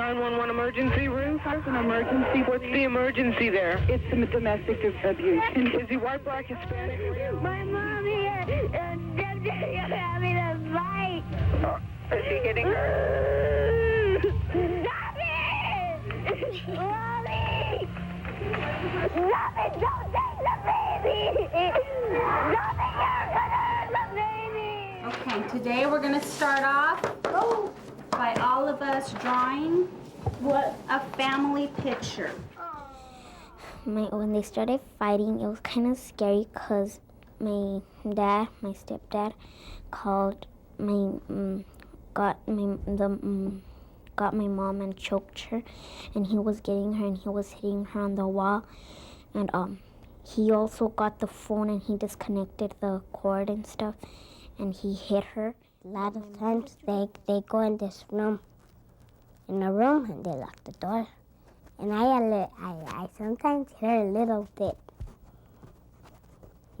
911 emergency room? That's an emergency. What's the emergency there? It's some domestic abuse. Is he white, black, Hispanic? My mommy and Daddy are having a fight. Is he hitting her? Stop it! Mommy! Stop it! Don't take the baby! Stop it! You're gonna hurt the baby! Okay, today we're going to start off by all of us drawing a family picture. When they started fighting, it was kind of scary because my stepdad, got my mom and choked her, and he was getting her and he was hitting her on the wall, and he also got the phone and he disconnected the cord and stuff, and he hit her. A lot of times they go in this room, in a room, and they lock the door. And I sometimes hear a little bit.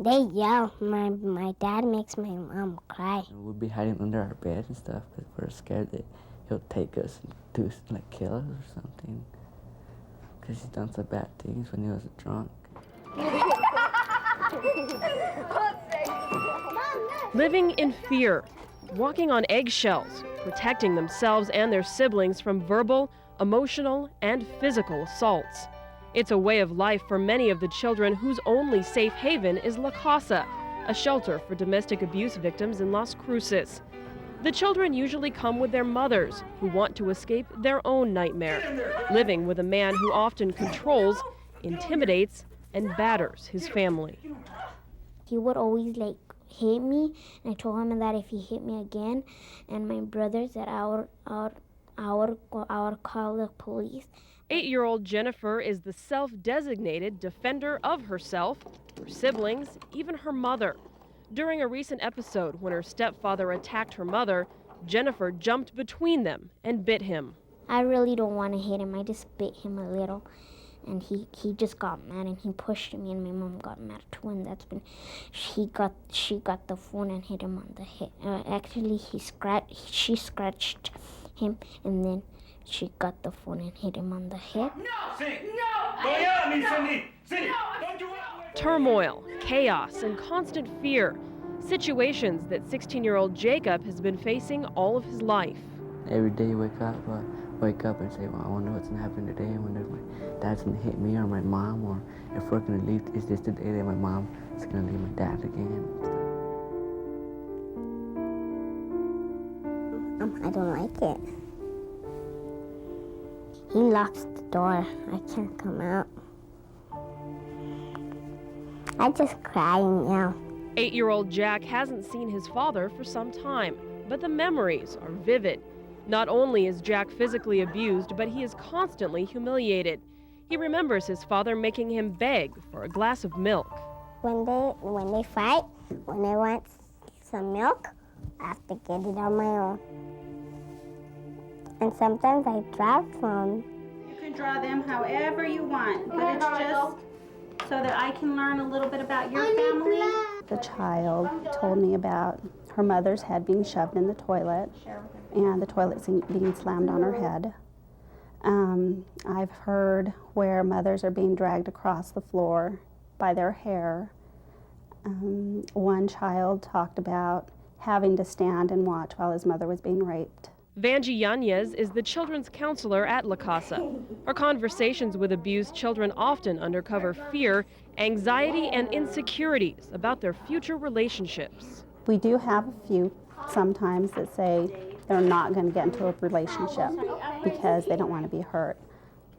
They yell. My dad makes my mom cry. We'll be hiding under our bed and stuff because we're scared that he'll take us to kill us or something. Because he's done some bad things when he was drunk. Living in fear, walking on eggshells, protecting themselves and their siblings from verbal, emotional, and physical assaults. It's a way of life for many of the children whose only safe haven is La Casa, a shelter for domestic abuse victims in Las Cruces. The children usually come with their mothers, who want to escape their own nightmare, living with a man who often controls, intimidates, and batters his family. He would always hit me, and I told him that if he hit me again, and my brothers, that I would call the police. 8-year-old Jennifer is the self-designated defender of herself, her siblings, even her mother. During a recent episode when her stepfather attacked her mother, Jennifer jumped between them and bit him. I really don't want to hit him. I just bit him a little, and he just got mad and he pushed me, and my mom got mad too, and that's when she got the phone and hit him on the head. Actually, she scratched him, and then she got the phone and hit him on the head. Turmoil, chaos, and constant fear. Situations that 16-year-old Jacob has been facing all of his life. Every day you wake up and say, well, I wonder what's going to happen today. I wonder if my dad's going to hit me or my mom, or if we're going to leave. Is this the day that my mom is going to leave my dad again? I don't like it. He locks the door. I can't come out. I just cry and yell. 8-year-old Jack hasn't seen his father for some time, but the memories are vivid. Not only is Jack physically abused, but he is constantly humiliated. He remembers his father making him beg for a glass of milk. When they fight, when I want some milk, I have to get it on my own. And sometimes I draw from. You can draw them however you want, but it's just so that I can learn a little bit about your family. The child told me about her mother's head being shoved in the toilet and the toilet being slammed on her head. I've heard where mothers are being dragged across the floor by their hair. One child talked about having to stand and watch while his mother was being raped. Vanjie Yanez is the children's counselor at La Casa. Her conversations with abused children often uncover fear, anxiety, and insecurities about their future relationships. We do have a few sometimes that say they're not going to get into a relationship because they don't want to be hurt.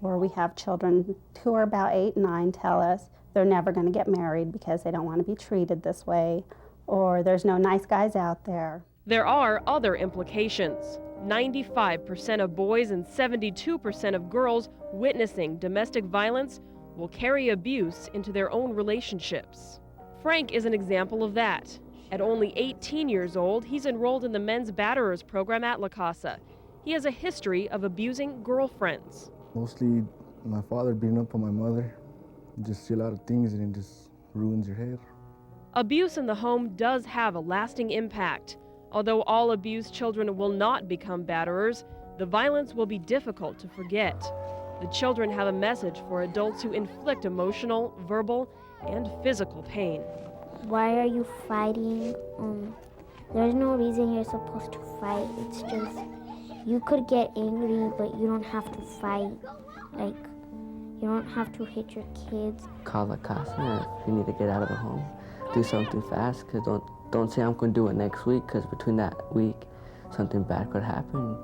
Or we have children who are about 8, 9 tell us they're never going to get married because they don't want to be treated this way, or there's no nice guys out there. There are other implications. 95% of boys and 72% of girls witnessing domestic violence will carry abuse into their own relationships. Frank is an example of that. At only 18 years old, he's enrolled in the Men's Batterers program at La Casa. He has a history of abusing girlfriends. Mostly my father beating up on my mother. Just see a lot of things and it just ruins your head. Abuse in the home does have a lasting impact. Although all abused children will not become batterers, The violence will be difficult to forget. The children have a message for adults who inflict emotional, verbal, and physical pain. Why are you fighting? There's no reason you're supposed to fight. It's just, you could get angry, but you don't have to fight. Like, you don't have to hit your kids. Call the cops, man, if you need to get out of the home. Do something fast, because don't say I'm going to do it next week, because between that week, something bad could happen.